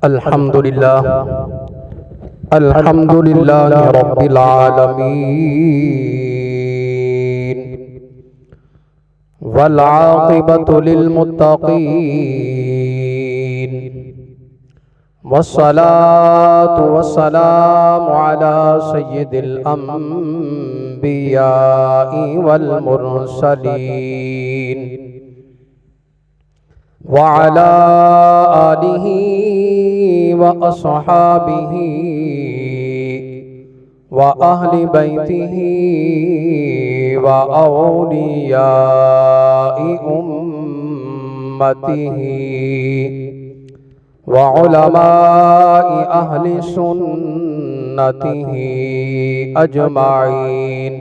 अल्हम्दुलिल्लाह अल्हम्दुलिल्लाह रब्बिल आलमीन वल आक़िबतु लिल मुत्तक़ीन वस्सलातु वस्सलामु अला सय्यिदिल अंबियाइ वल मुरसलीन व अला आलिहि व अस्हाबिहि व अहलि बैतिहि व औलियाइ उम्मतिहि व उलमाइ अहलि सुन्नतिहि अजमाइन।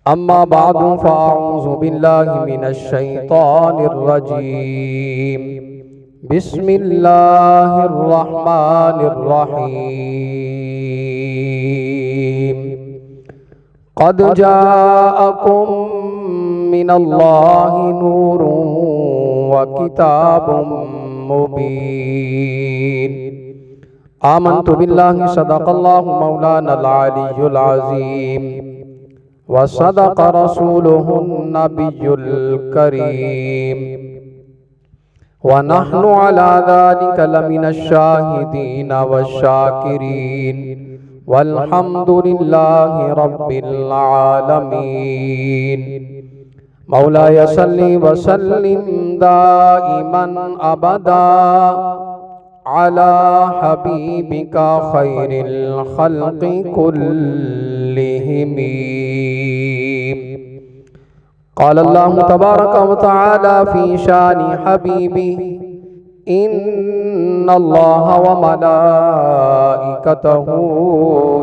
अम्मा बादु फ़अऊज़ु बिल्लाहि मिनश शैतानिर रजीम। बिस्मिल्लाहिर रहमानिर रहीम। क़द जाअकुम मिनल्लाहि नूरुन व किताबुम मुबीन। आमन्तु बिल्लाहि सदक़ल्लाहु मौलानल अलियुल अज़ीम व सदक़ रसूलुहुन नबियुल करीम व नहनु अला ज़ालिका लमिनश शाहिदीन वश्शाकिरीन वल्हम्दुलिल्लाहि रब्बिल आलमीन। मौलाया सल्लि व सल्लिम दाइमन अबदा अला हबीबिका खैरिल खल्क़ि कुल्लिहिम। क़ाल अल्लाहु तबारक व तआला फ़ी शानि हबीबिही इन्नल्लाह व मलाइकतहु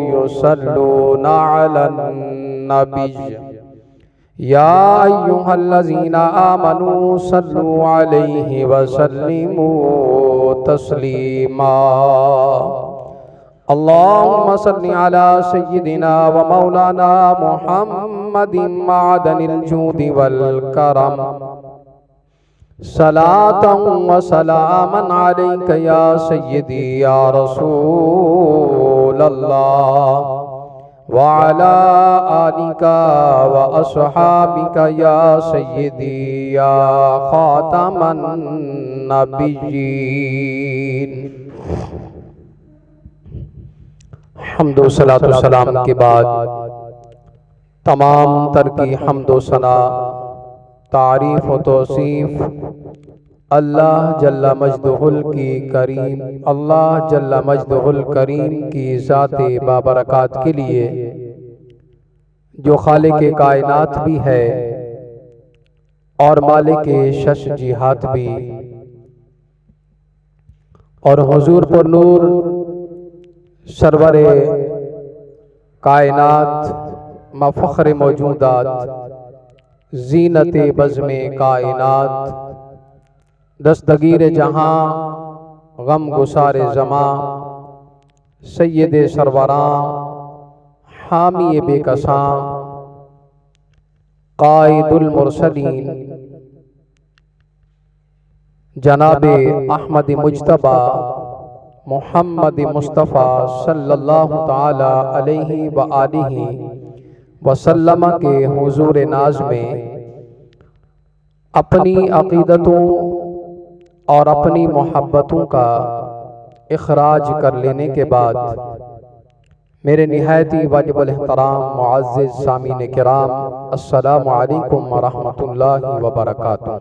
युसल्लूना अलन नबिय्य या अय्युहल्लज़ीना आमनू सल्लु अलैहि व सल्लिमू तस्लीमा। अल्लाहुम्मा सल्लि अला सय्यिदिना व मौलाना मुहम्मदिन मअदनिल जूदि वल करम सलातन व सलामन अलैका या सय्यदी या रसूलल्लाह व अला आलिका व अस्हाबिका या सय्यदी या खातमन नबिय्यीन। हम्दो सलातो सलाम के बाद तमाम तर की हम्दो सना तारीफ़ व तौसीफ़ अल्लाह जल्ला मजदहुल की करीम अल्लाह जल्ला मजदहुल करीम की ज़ाते बाबरकात के लिए जो खालिक कायनात भी है और मालिक शश जिहात भी और हुजूर पर नूर सरवरे कायनात मफ़ख़्र मौजूदात ज़ीनत बज़्मे कायनात दस्तगीर जहां गम गुसार ज़मां सय्यद सरवरां हामी बेकसां कायदुल मुरसलीन जनाबे अहमद मुज्तबा मुहम्मद मुस्तफ़ा सल्लल्लाहु ताला अलैहि व आलिहि वसल्लम के हुजूर नाज में अपनी अक़ीदतों और अपनी मोहब्बतों का इखराज कर लेने के बाद मेरे निहायती वाजिबुल एहतराम मुअज़्ज़िज़ सामीन किराम अस्सलामु अलैकुम व रहमतुल्लाहि व बरकातुहू।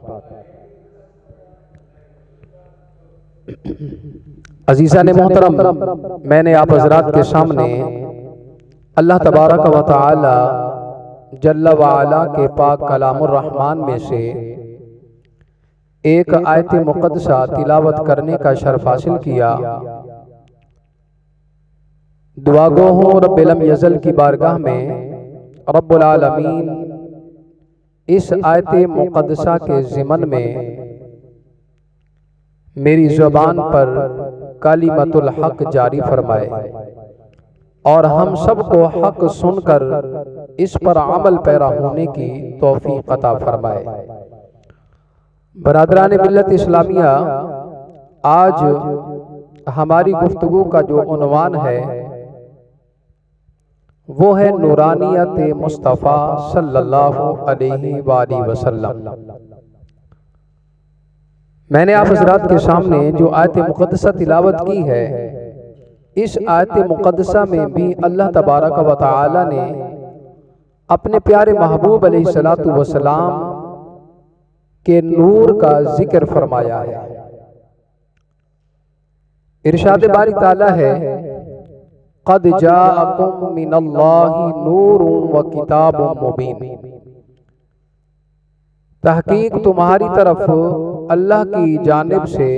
अज़ीज़ान मोहतरम, मैंने आप हज़रात के सामने अल्लाह तबारक व तआला जल्ला व अला के पाक कलामुर रहमान में से एक आयत मुक़द्दसा तिलावत करने का शर्फ हासिल किया। दुआ गो हूँ रब्बिल लम यज़ल की बारगाह में रब्बुल आलमीन इस आयत मुक़द्दसा के ज़िमन में मेरी ज़ुबान पर कलिमतुल हक़ जारी फरमाए और हम सबको हक़ सुनकर इस पर अमल पैरा होने की तौफीक अता फरमाए। बरादरान मिल्लत इस्लामिया, आज हमारी गुफ्तगू का जो उन्वान है वो है नूरानियत मुस्तफ़ा सल्लल्लाहु अलैहि वसल्लम। मैंने आप हज़रात के सामने जो आयत मुक़द्दसा तिलावत की है, इस आयत मुक़द्दसा में भी अल्लाह तबारक व तआला ने अपने प्यारे महबूब अलैहिस्सलातु वस्सलाम के नूर का जिक्र फरमाया है। इरशाद बारी ताला है, क़द जाअकुम मिनल्लाहि नूरुन व किताबुम मुबीन। तहकीक तुम्हारी तरफ अल्लाह की जानिब से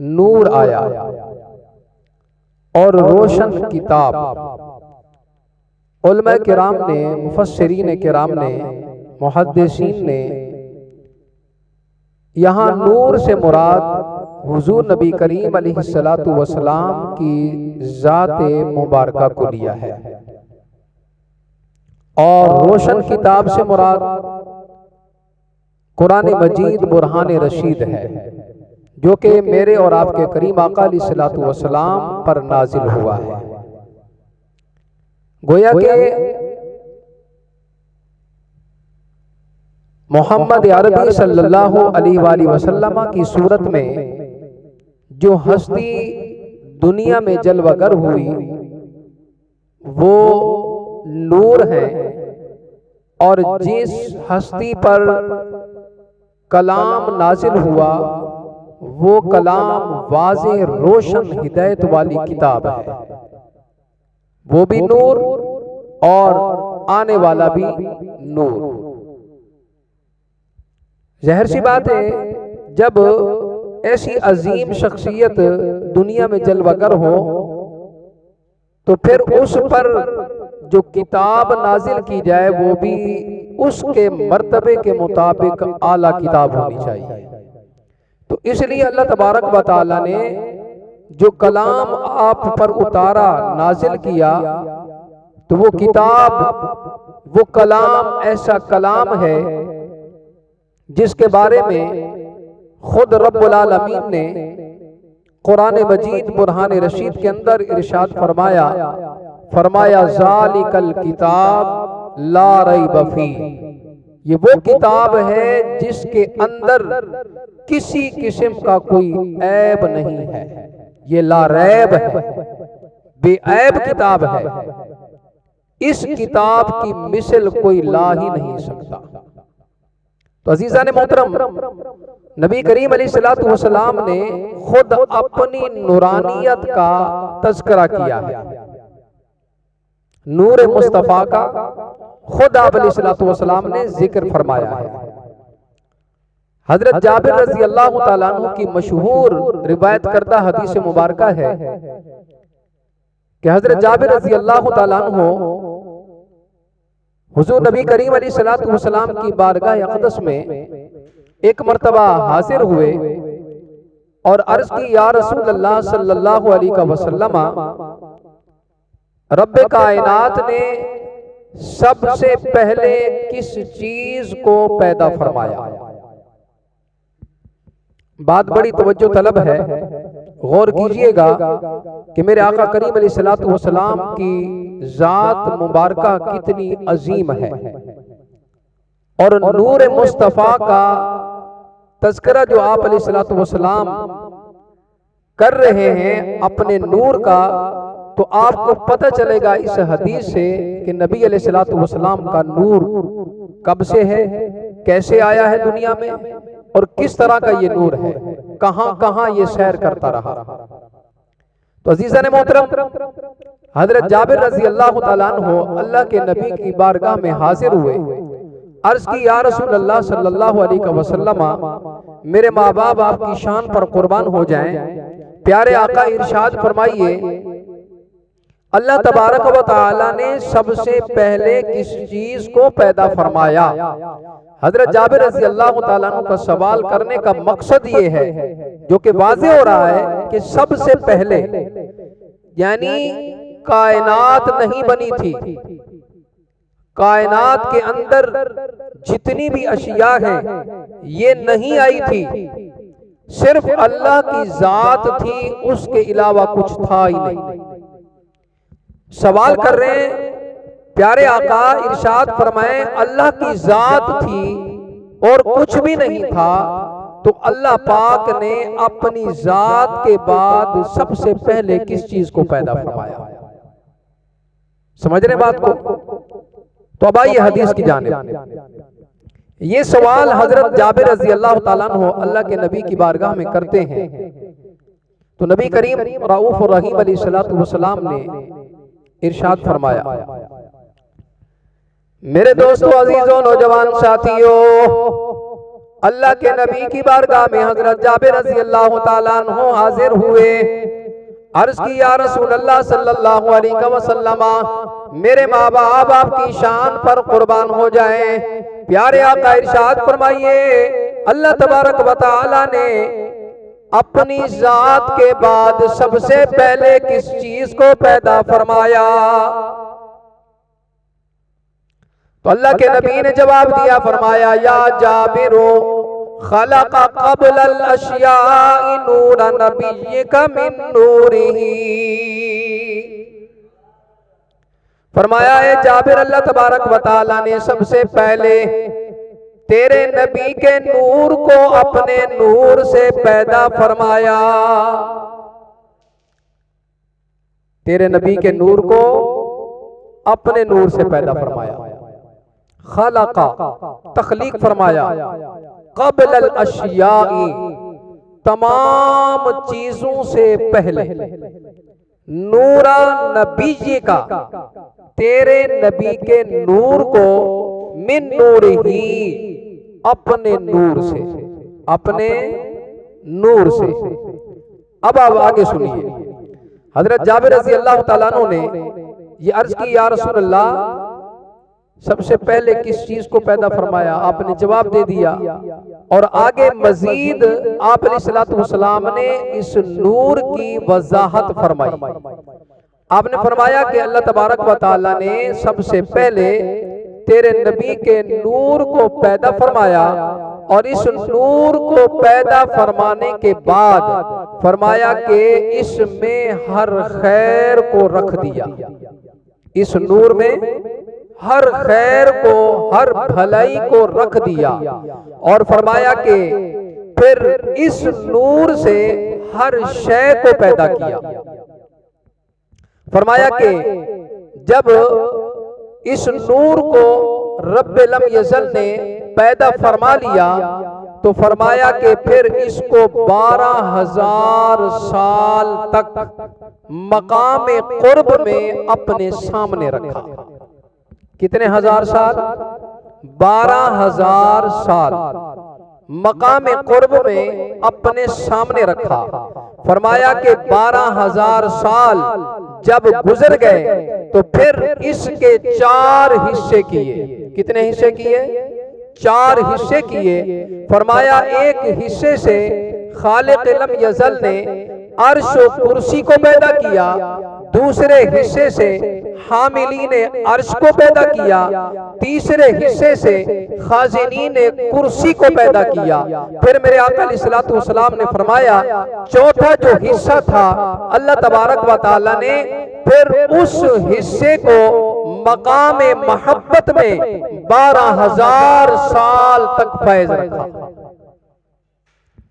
नूर आया और रोशन किताब। उलमा किराम ने, मुफस्सिरीन किराम ने, मुहद्दिसीन ने यहाँ नूर से मुराद हुजूर नबी करीम अलैहिस्सलातु वस्सलाम की ज़ाते मुबारका को लिया है, और रोशन किताब से मुराद कुरान मजीद बुरहान रशीद है, जो कि मेरे और आपके करीम आका अलैहिस्सलातु वस्सलाम पर नाजिल हुआ है। गोया के मोहम्मद अरबी सल्लल्लाहु अलैहि वसल्लम की सूरत में जो हस्ती दुनिया में जलवागर हुई वो नूर है, और जिस हस्ती पर कलाम नाजिल हुआ वो कलाम वाज़े रोशन हिदायत वाली किताब है, वो भी नूर और आने वाला भी नूर। ज़ाहिर सी बात है, जब ऐसी अजीम शख्सियत दुनिया में जलवागर हो तो फिर उस पर जो किताब नाजिल की जाए वो भी उसके मर्तबे के मुताबिक आला किताब होनी चाहिए। तो इसलिए अल्लाह तबारक व तआला ने जो कलाम आप पर उतारा, नाजिल किया, तो वो किताब, वो कलाम ऐसा कलाम है जिसके बारे में खुद रब्बुल आलमीन ने कुरान मजीद बुरहान रशीद के अंदर इरशाद फरमाया ज़ालिकल किताब ला रैब फी। ये वो किताब है जिसके अंदर किसी किस्म का कोई ऐब नहीं है। ये ला रैब है, बेऐब किताब है। इस किताब की मिसल कोई ला ही नहीं सकता। तो अजीज़ान मोहतरम, नबी करीम अलैहिस्सलातु वस्सलाम ने खुद अपनी नूरानियत का तज़किरा किया है, नूर मुस्तफ़ा का खुद आप अलैहिस्सलातु वस्सलाम ने जिक्र फरमाया है। हजरत जाबिर रज़ी अल्लाह तआला अन्हु की मशहूर रिवायत करदा हदीस मुबारका है कि हजरत जाबिर रज़ी अल्लाह तआला अन्हु हुजूर नबी करीम अलैहिस्सलातु वस्सलाम की बारगाह अक़दस में एक मर्तबा हाजिर हुए और अर्ज की, या रसूल अल्लाह सल्लल्लाहु अलैहि वसल्लम, रब्बे कायनात ने सबसे पहले किस चीज को पैदा फरमाया? बात बड़ी तवज्जो तलब है, गौर कीजिएगा कि मेरे आका करीम अलैहिस्सलातु वस्सलाम की जात मुबारका कितनी अजीम है, और नूर मुस्तफ़ा का तज़किरा जो आप अलैहिस्सलातु वस्सलाम कर रहे हैं अपने नूर का, तो आपको पता चलेगा इस हदीस से कि नबी अलैहिस्सलातु वस्सलाम का नूर कब से है, कैसे आया है दुनिया में, और किस तरह का ये नूर है, कहां कहां ये सैर करता रहा। तो अजीज़ान मोहतरम, हजरत जाबिर रज़ी अल्लाह तआला अन्हु अल्लाह के नबी की बारगाह में हाजिर हुए। अर्ज की, या रसूल अल्लाह सल्लल्लाहु अलैहि वसल्लम, मेरे माँ बाप आपकी शान पर कुर्बान हो जाएं। प्यारे आका इरशाद फरमाइए, अल्लाह तबारक व तआला ने सबसे पहले किस चीज को पैदा फरमाया? हजरत जाबिर रज़ी अल्लाह तआला अन्हु का सवाल करने का मकसद ये है, जो कि वाज़ेह हो रहा है कि सबसे पहले यानी कायनात नहीं बनी थी, कायनात के अंदर जितनी भी अशिया हैं ये नहीं आई थी, सिर्फ अल्लाह की जात थी, उसके अलावा कुछ था ही नहीं। सवाल कर रहे हैं प्यारे आका, इरशाद फरमाए अल्लाह की जात थी और कुछ भी नहीं था, तो अल्लाह पाक ने अपनी जात के बाद सबसे पहले किस चीज को पैदा फरमाया? समझ रहे बात को? तो अब आइए हदीस की जानिब। ये सवाल हजरत जाबिर रजी अल्लाह ताला अन्हु अल्लाह के नबी की बारगाह में करते हैं। तो नबी करीम रऊफ और रहीम अलैहिस्सलातु वस्सलाम ने इरशाद फरमाया, मेरे दोस्तों, अजीजों, नौजवान साथियों, अल्लाह के नबी की बारगाह में हजरत जाबिर रजी अल्लाह ताला अन्हु हाजिर हुए। अर्ज की, या रसूल अल्लाह सल्लल्लाहु अलैहि वसल्लम, मेरे माँ बाप आपकी शान पर कुर्बान हो जाएं। प्यारे आका इरशाद फरमाइए, अल्लाह तबारक व तआला ने अपनी जात के बाद सबसे पहले किस चीज को पैदा फरमाया? तो अल्लाह के नबी ने जवाब दिया, फरमाया, या जाबिरो खलक़ क़ब्ल अल अशियाइ नूर नबिय्यिका मिन नूरिही। फरमाया है जाबिर, अल्लाह तबारक व तआला ने सबसे पहले तेरे नबी के नूर को अपने नूर से पैदा फरमाया। तेरे नबी के नूर को अपने नूर से पैदा फरमाया। खलका, तखलीक फरमाया। क़ब्ल अल अशियाई, तमाम चीजों से पहले। नूरा नबी का, तेरे नबी के नूर को, मिन नूर ही, अपने नूर से, अपने नूर से। अब आप आगे सुनिए। हजरत जाबिर रज़ी अल्लाह ताला अन्हु ने ये अर्ज की, या रसूल अल्लाह, सबसे पहले किस चीज को पैदा फरमाया? आपने जवाब दे दिया। और आगे मजीद आप अलैहिस्सलातु वस्सलाम ने इस नूर की वजाहत फरमाई। आपने फरमाया कि अल्लाह तबारक व तआला ने सबसे पहले तेरे नबी के नूर को पैदा फरमाया, और इस नूर को पैदा फरमाने के बाद फरमाया कि इसमें हर खैर को रख दिया। इस नूर में हर खैर को, हर भलाई को रख दिया। और फरमाया कि फिर इस नूर से हर शय को पैदा किया। फरमाया कि जब इस नूर को रब्बे लम यज़ल ने पैदा फरमा लिया, तो फरमाया कि फिर इसको 12,000 साल तक मकाम कुर्ब में अपने सामने रखा। कितने हजार साल? 12,000 साल मकाम कुर्ब में अपने सामने रखा। फरमाया कि 12,000 साल जब गुजर गए तो फिर इसके 4 हिस्से किए। कितने हिस्से किए? 4 हिस्से किए। फरमाया एक हिस्से से खालिक लम यज़ल ने अर्श और कुर्सी को पैदा किया, दूसरे हिस्से से हामिलीन अर्श को पैदा किया, तीसरे हिस्से से खाजिनीन कुर्सी को पैदा किया। फिर मेरे आका अलैहिस्सलातु वस्सलाम ने फरमाया, चौथा जो हिस्सा था अल्लाह तबारक व तआला ने फिर उस हिस्से को मकाम मोहब्बत में 12,000 साल तक फैज रखा।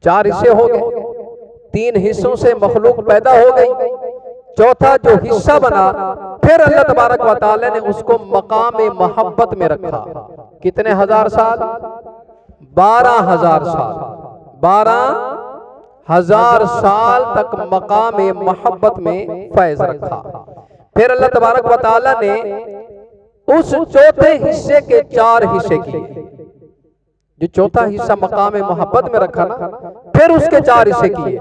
4 हिस्से हो गए, 3 हिस्सों से मखलूक पैदा हो गई। चौथा जो हिस्सा बना फिर अल्लाह तबारक व तआला ने उसको मकाम मोहब्बत में रखा। कितने हजार साल? 12,000 साल। 12,000 साल तक मकाम मोहब्बत में फैज रखा। फिर अल्लाह तबारक व तआला ने उस चौथे हिस्से के 4 हिस्से किए। जो चौथा हिस्सा मकाम मोहब्बत में रखा ना, फिर उसके 4 हिस्से किए।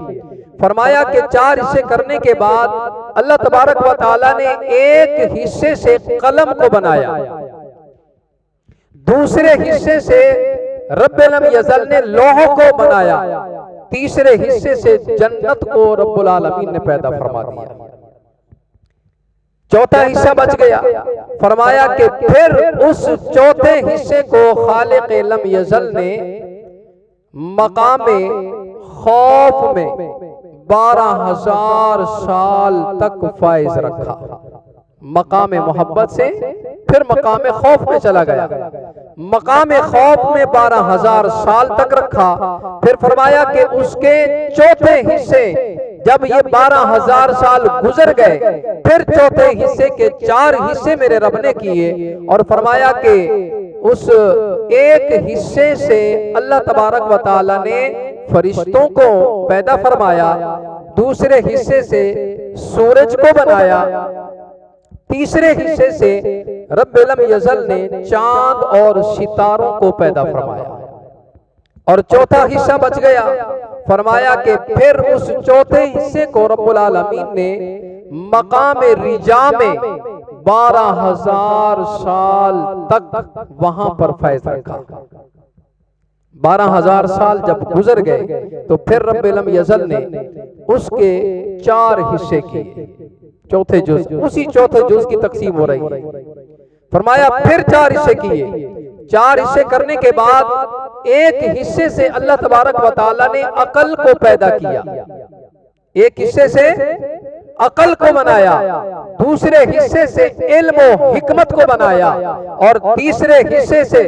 फरमाया कि 4 हिस्से करने के बाद अल्लाह तबारक व तआला ने एक हिस्से से कलम को बनाया, दूसरे हिस्से से रब्बुल लम यज़ल ने लौह को बनाया, तीसरे हिस्से से जन्नत को रब्बुल आलमीन ने पैदा फरमा दिया। चौथा हिस्सा बच गया। फरमाया कि फिर उस चौथे हिस्से को खालिक लम यज़ल ने मकाम खौफ में 12,000 साल तक फाइज रखा। मकाम मोहब्बत से फिर मकाम खौफ में चला गया। मकाम खौफ में 12,000 साल तक रखा। फिर फरमाया कि उसके चौथे हिस्से, जब ये 12,000 साल गुजर गए, फिर चौथे हिस्से के 4 हिस्से मेरे रब ने किए और फरमाया कि उस एक हिस्से से अल्लाह तबारक व तआला ने फरिश्तों को पैदा फरमाया, दूसरे हिस्से से सूरज को बनाया, तीसरे हिस्से से रब्बुल यज़ल ने चांद और सितारों को पैदा फरमाया और चौथा हिस्सा बच गया। फरमाया कि फिर उस चौथे हिस्से को रब्बुल आलमीन ने मकाम रिजा में 12,000 साल तक वहां पर फैज रखा। 12,000 साल जब गुजर गए तो फिर रब्बुल यज़ल ने उसके 4 हिस्से किए, चौथे जुज, उसी चौथे जुज की तकसीम हो रही है। फरमाया फिर 4 हिस्से किए। 4 हिस्से करने के बाद एक हिस्से से अल्लाह तबारक व तआला ने अकल को पैदा किया, एक हिस्से से अकल को बनाया, दूसरे हिस्से से इल्म और हिकमत को बनाया और तीसरे हिस्से से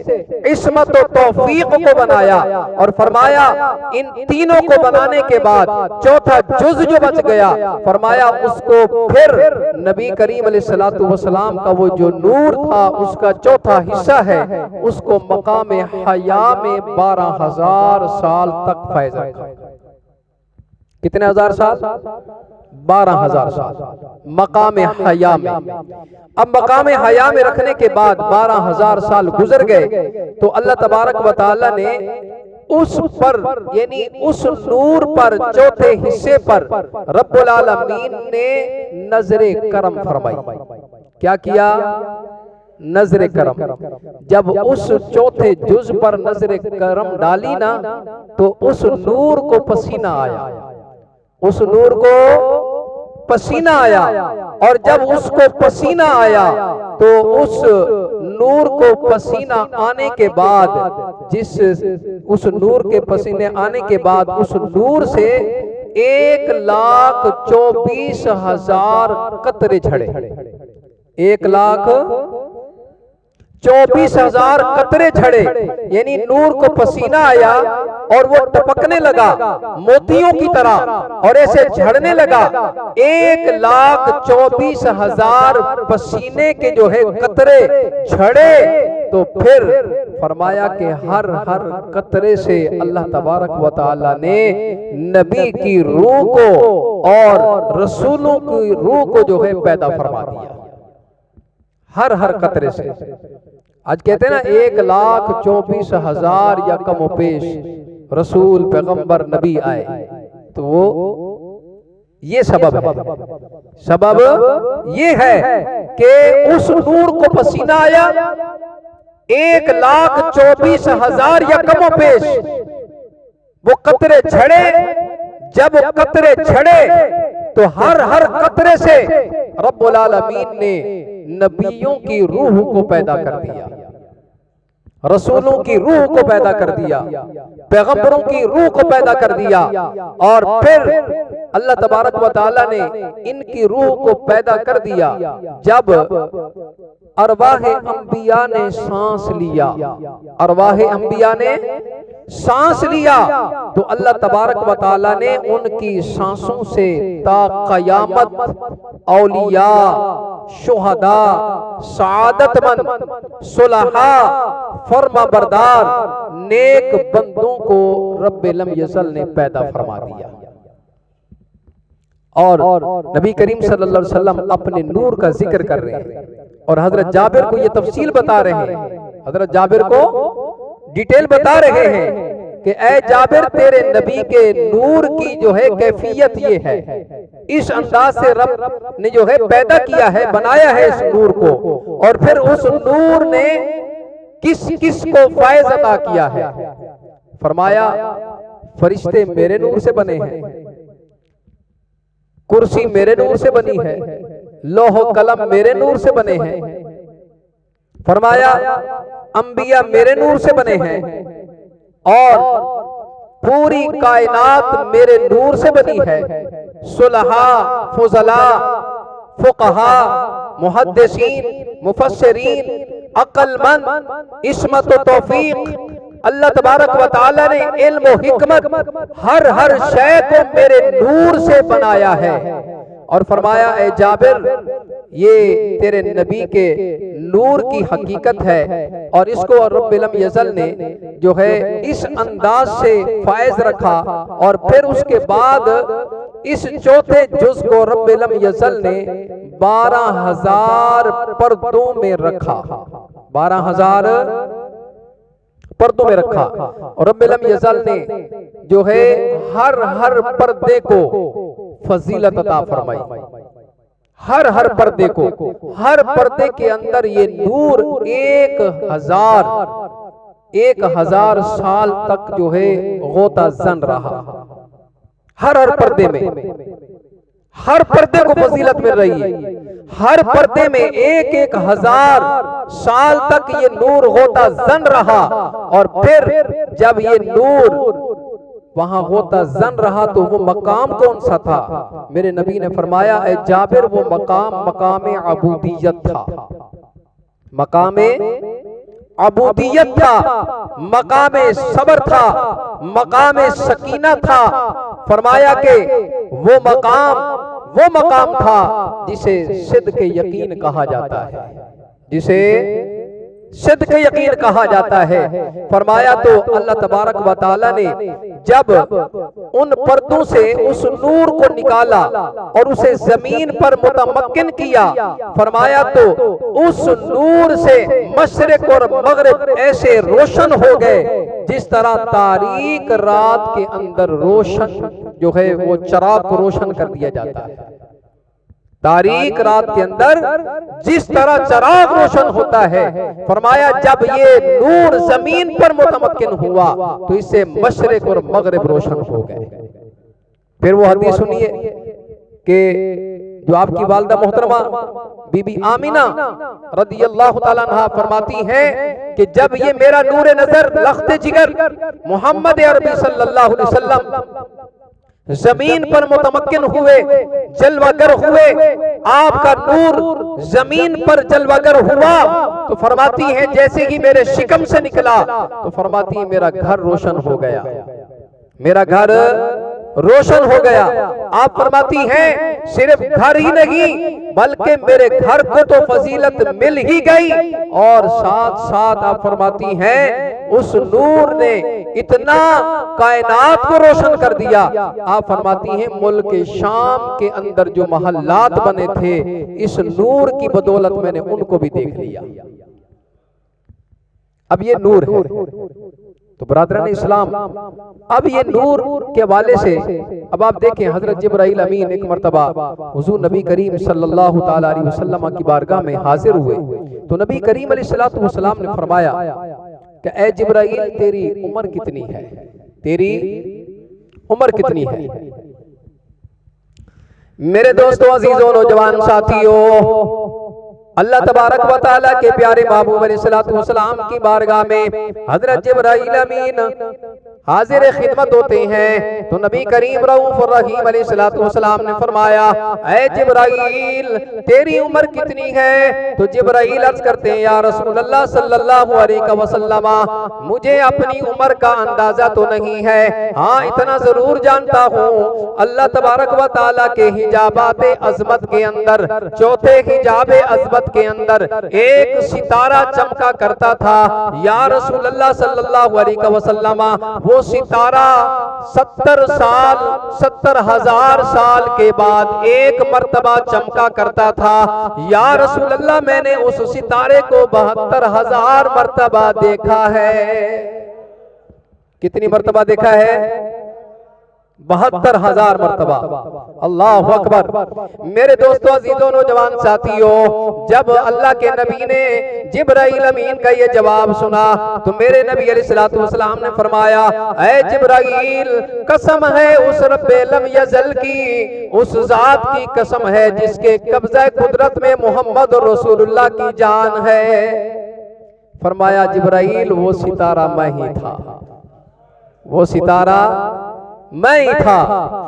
इस्मत और तौफीक को बनाया। और फरमाया इन तीनों को बनाने के बाद चौथा जुज जो बच गया, फरमाया उसको फिर नबी करीम अलैहिस्सलातु वस्सलाम का वो जो नूर था उसका चौथा हिस्सा है, उसको मकाम हया में 12,000 साल तक फैज रखा। कितने हजार साल? 12,000 साल मकाम हया में। अब मकाम हया में रखने के बाद 12,000 साल गुजर गए तो अल्लाह तबारक व तआला ने उस पर, यानी उस नूर पर, चौथे हिस्से पर रब्बुल आलमीन ने नजरे करम फरमाई। क्या किया? नजरे करम। जब उस चौथे जुज पर नजरे करम डाली ना तो उस नूर को पसीना आया, उस नूर को पसीना आया और जब उसको पसीना आया तो उस नूर को पसीना आने के बाद, जिस उस नूर के पसीने आने के बाद उस नूर से 1,24,000 कतरे झड़े। 1,24,000 कतरे झड़े, यानी नूर को पसीना आया और वो टपकने लगा मोतियों की तरह और ऐसे झड़ने लगा। 1,24,000 पसीने के जो है कतरे झड़े तो फिर फरमाया कि हर हर कतरे से अल्लाह तबारक व तआला ने नबी की रूह को और रसूलों की रूह को जो है पैदा फरमा दिया, हर हर कतरे से। आज कहते हैं ना 1,24,000 या कम पेश रसूल पैगंबर नबी आए, तो वो ये सबब है, सबब ये है कि उस नूर को पसीना आया, 1,24,000 या कम पेश वो कतरे झड़े। जब कतरे झड़े तो हर हर कतरे से रब्बुल आलमीन ने नबियों की रूह को पैदा कर दिया, रसूलों की रूह को पैदा कर दिया, पैगंबरों की रूह को पैदा कर दिया और फिर अल्लाह तबारक व तआला ने इनकी रूह को पैदा कर दिया। जब अरवाहे अंबिया ने सांस लिया, अरवाहे अंबिया ने सांस लिया तो अल्लाह तबारक व तआला ने उनकी सांसों से ता क़यामत औलिया, शुहदा, सआदतमंद, सुलहा, फर्माबरदार, नेक बंदों को रब्बुल यज़ल ने पैदा फरमा दिया। और नबी करीम सल्लल्लाहु अलैहि वसल्लम अपने नूर का जिक्र कर रहे हैं और हजरत जाबिर को ये तफसील बता रहे हैं, हजरत जाबिर को डिटेल बता रहे हैं कि ए जाबिर तेरे नबी के नूर की जो है कैफियत ये है, इस अंदाज से रब ने जो है पैदा किया है, बनाया है इस नूर को और फिर उस नूर ने किस किस को फैज अता किया है। फरमाया फरिश्ते मेरे नूर से बने हैं, कुर्सी मेरे नूर से बनी है, लोह कलम मेरे नूर से बने हैं। फरमाया अंबिया मेरे नूर से बने हैं और पूरी कायनात मेरे नूर से बनी है। सुलहा, फुजला, फुकहा, मुहद्दिसीन, मुफस्सिरीन, अक्लमंद, इस्मत व तौफीक, अल्लाह तबारक व तआला ने इल्म व हिकमत हर शय को मेरे नूर से बनाया है। और फरमाया, ए जाबिर, ये तेरे नबी के नूर की हकीकत है। और इसको रब्बुल यज़ल ने जो है इस अंदाज से फायज रखा। और फिर उसके बाद इस चौथे जुज को रब्बुल यज़ल ने 12,000 पर्दों में रखा। 12,000 पर्दों में रखा। और रब्बुल यज़ल ने जो है हर पर्दे को फजीलत अता फरमाई। हर पर्दे को, हर पर्दे के अंदर ये नूर 1,000 साल तक जो है गोता जन रहा। हर पर्दे में, हर पर्दे को फजीलत मिल रही है। हर पर्दे में 1,000 साल तक ये नूर गोता जन रहा। और फिर जब ये नूर वहां होता जन रहा तो वो मकाम कौन सा था? मेरे नबी ने फरमाया, ए जाबिर, वो मकाम अबूदियत था। मकाम अबूदियत था, मकाम सब्र था, मकाम सकीना था। फरमाया कि वो मकाम था जिसे सिद्क़ यकीन कहा जाता है, जिसे सिद्क़ यकीन कहा जाता है। फरमाया तो अल्लाह तबारक व तआला ने जब उन पर्दों से उस नूर को निकाला और उसे जमीन पर मुतमक्किन किया, फरमाया तो उस नूर से मशरिक और मगरिब ऐसे रोशन हो गए जिस तरह तारीक रात के अंदर रोशन जो है वो चिराग को रोशन कर दिया जाता है। तारीक रात के अंदर जिस तरह चिराग रोशन होता है, फरमाया जब ये नूर जमीन पर मुतमक्किन हुआ तो इससे मशरिक और मगरिब रोशन हो गए। फिर वो हदीस सुनिए कि जो आपकी वालिदा मोहतरमा बीबी आमिना रदियल्लाहु ताला अन्हा फरमाती हैं कि जब ये मेरा नूर नजर लख्त जिगर मोहम्मद अरबी सल्लल्लाहु अलैहि वसल्लम जमीन पर मुतमक्किन हुए, जलवागर हुए, आपका नूर जमीन पर जलवागर हुआ तो फरमाती हैं जैसे ही मेरे शिकम से निकला तो फरमाती है मेरा घर रोशन हो गया, मेरा घर रोशन हो गया। आप फरमाती हैं सिर्फ घर ही नहीं बल्कि मेरे घर को तो फजीलत मिल ही गई और साथ साथ आप फरमाती हैं उस नूर ने इतना कायनात को रोशन कर दिया। आप फरमाती हैं मुल्क शाम के अंदर जो महल्लात बने थे इस नूर की बदौलत मैंने उनको भी देख लिया। अब ये नूर है तो बरादरान इस्लाम, अब ये नूर के हवाले से अब आप देखें हजरत जिब्राइल अमीन एक मर्तबा हुजूर नबी करीम सल्लल्लाहु ताला अलैहि वसल्लम की बारगाह में हाजिर हुए तो नबी करीम अलैहिस्सलातु वस्सलाम ने फरमाया कि ए जिब्राइल तेरी उम्र कितनी है, तेरी उम्र कितनी है। मेरे दोस्तों, अजीजों, नौजवान साथियों, अल्लाह तबारक व तआला के प्यारे महबूब अलैहिस्सलातु वस्सलाम की बारगाह में हजरत जिब्राइल अमीन हाजिर खिदमत होते हैं तो नबी करीम रऊफ रहीम अलैहिस्सलातु वस्सलाम ने फरमाया ऐ जिब्राइल तेरी उम्र कितनी है? तो जिब्राइल अर्ज करते हैं या रसूल अल्लाह सल्लल्लाहु अलैहि वसल्लम, मुझे अपनी उम्र का अंदाजा तो नहीं है, हाँ इतना जरूर जानता हूँ अल्लाह तबारक व तआला के हिजाबात अजमत के अंदर, चौथे हिजाब अजमत के अंदर एक सितारा चमका करता था या रसूल अल्लाह सल्लल्लाहु अलैहि वसल्लम। वो सितारा 70,000 साल के बाद एक मर्तबा चमका करता था या रसूल अल्लाह, मैंने उस सितारे को 72,000 मर्तबा देखा है। कितनी मर्तबा देखा है? 72,000 मर्तबा। अल्लाह अकबर। मेरे दोस्तों, अजीजों, नौजवान साथियों, जब अल्लाह के नबी ने जिब्राइल अमीन का ये जवाब सुना तो मेरे नबी अलैहिस्सलातु वस्सलाम ने फरमाया ऐ जिब्राइल, कसम है उस रब्बे लम यज़ल की, उस जात की कसम है जिसके कब्ज़े कुदरत में मोहम्मद रसूलुल्लाह की जान है। फरमाया जिब्राइल वो सितारा मैं ही था, वो सितारा मैं ही था।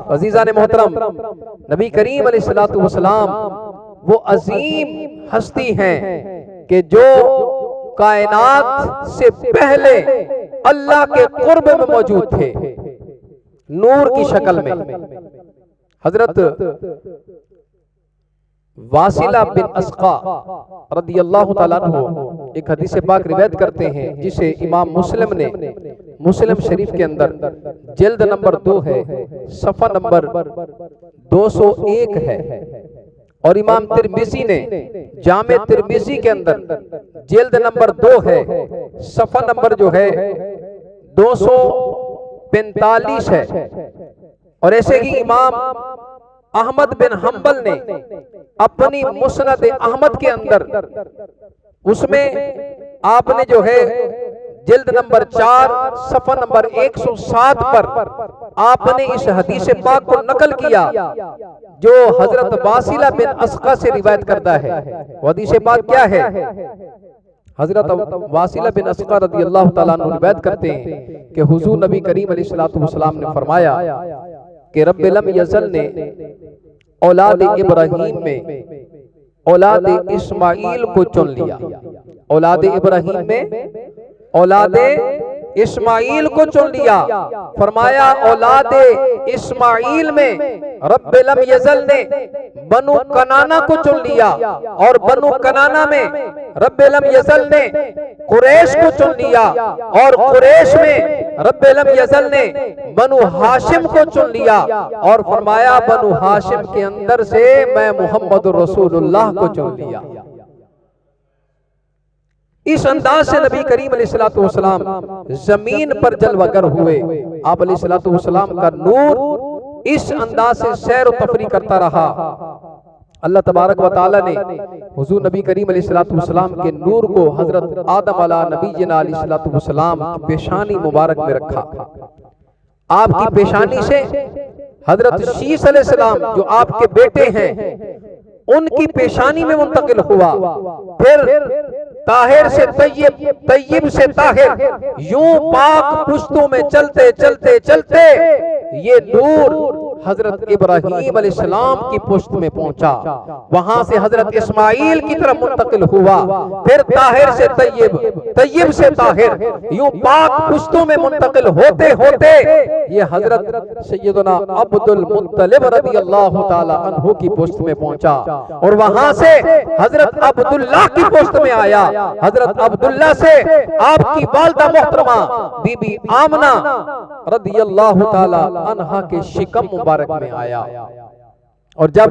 अजीज़ान मोहतरम, नबी करीम अलैहिस्सलातु वस्सलाम वो अजीम हस्ती हैं कि जो कायनात से पहले अल्लाह के कुर्ब में मौजूद थे, नूर की शक्ल में। हजरत वासिला बिन अस्का रदियल्लाहु ताला अन्हु एक हदीस पाक रिवायत करते हैं, जिसे इमाम मुस्लिम ने मुस्लिम शरीफ के अंदर जिल्द नंबर 2 है, सफ़ा नंबर 201 है, और इमाम तिर्मिज़ी ने जामे तिर्मिज़ी के अंदर जिल्द नंबर 2 है, सफ़ा नंबर जो है 245 है। और ऐसे ही इमाम अहमद बिन हम्बल ने अपनी मुस्नद अहमद के अंदर उसमें आपने जो है जिल्द नंबर 4 सफ़ा नंबर 107 पर आपने इस हदीस पाक को नकल किया जो हजरत वासिला बिन अस्का से रिवायत करता है। वो हदीस पाक क्या है? हजरत वासिला बिन अस्का रदियल्लाहु ताला अन्हु रिवायत करते हैं कि हुजूर नबी करीम अलैहिस्सलातु वस्सलाम ने फरमाया कि रब्ब लम यज़ल ने औलाद इब्राहीम में औलाद इस्माइल को चुन लिया। औलाद इब्राहीम में औलाद इस्माइल को चुन लिया। फरमाया औलाद इस्माइल में रब्ब लम यज़ल ने बनु कनाना को चुन लिया, और बनु कनाना में रब्ब लम यज़ल ने कुरैश को चुन लिया, और कुरैश में रब्ब लम यज़ल ने बनु हाशिम को चुन लिया, और फरमाया बनु हाशिम के अंदर से मैं मोहम्मद रसूलुल्लाह को चुन लिया। इस अंदाज से नबी करीम अलैहिस्सलातु वस्सलाम जमीन पर जलवागर हुए। आप अलैहिस्सलातु वस्सलाम का नूर इस अंदाज से सैर व तफरी करता रहा। अल्लाह तबारक व तआला ने हुजूर नबी करीम अलैहिस्सलातु वस्सलाम के नूर को हजरत आदम अला नबीना अलैहिस्सलातु वस्सलाम की पेशानी मुबारक में रखा। आपकी पेशानी से हजरत शीस अलैहिस्सलाम जो आपके बेटे हैं उनकी पेशानी में मुंतकिल हुआ। फिर ताहिर से तय्यब, तय्यब से ताहिर, यूं पाक पुश्तों में चलते चलते चलते ये नूर हजरत इब्राहीम अलैहिस्सलाम की पुश्त में पहुंचा। वहां से हजरत इस्माइल की तरफ मुंतकिल हुआ। फिर ताहिर से तय्यब, तय्यब से ताहिर, यूं पाक पुश्तों में मुंतकिल होते होते ये हजरत सैयदना अब्दुल मुत्तलिब रदियल्लाहु ताला अन्हु की पुश्त में पहुंचा, और वहां से हजरत अब्दुल्लाह की पुश्त में आया। हजरत अब्दुल्लाह से आपकी वालिदा मोहतरमा बीबी आमना रदियल्लाहु ताला अन्हा के शिकम मुबारक में आया। और जब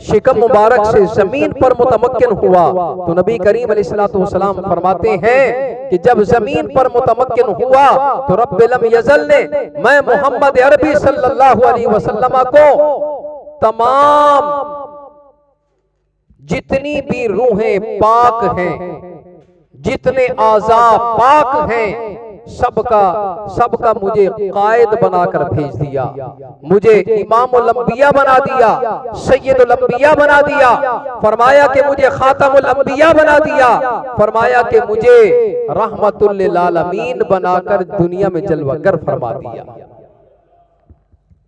शिकम मुबारक से जमीन पर मुतमक्किन हुआ तो नबी करीम अलैहिस्सलातु वस्सलाम फरमाते हैं कि जब जमीन पर मुतमक्किन हुआ तो रब्ब लम यज़ल ने मैं मोहम्मद अरबी सल्लल्लाहु अलैहि वसल्लम को तमाम जितनी भी रूहें पाक हैं, जितने आज़ा पाक हैं, सबका मुझे कायद बनाकर भेज दिया। मुझे इमामुल अंबिया बना दिया, सैयदुल अंबिया बना दिया। फरमाया कि मुझे खातमुल अंबिया बना दिया। फरमाया कि मुझे रहमतुल लिल आलमीन बनाकर दुनिया में जलवागर फरमा दिया।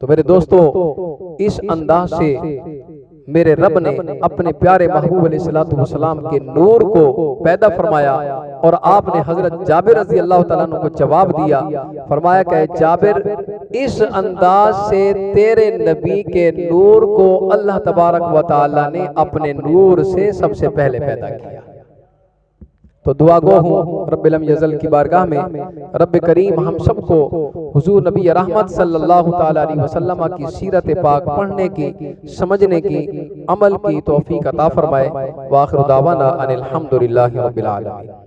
तो मेरे दोस्तों, इस अंदाज से मेरे रब ने अपने प्यारे महबूब अलैहिस्सलातु वस्सलाम के नूर को पैदा फरमाया, और आपने हजरत जाबिर रज़ी अल्लाह तआला अन्हु को जवाब दिया। फरमाया कि जाबिर, इस अंदाज से तेरे नबी के नूर को अल्लाह तबारक व तआला ने अपने नूर से सबसे पहले पैदा किया। तो दुआ गो हूँ रब्ब लम यज़ल की बारगाह में, रब्ब करीम हम सबको हुजूर नबी रहमत सल्लल्लाहु ताला अलैहि वसल्लम की सीरत पाक पढ़ने की, समझने की, अमल की तौफीक अता फरमाए। व आखिर दावाना अनिल हम्दुलिल्लाहि रब्बिल आलमीन।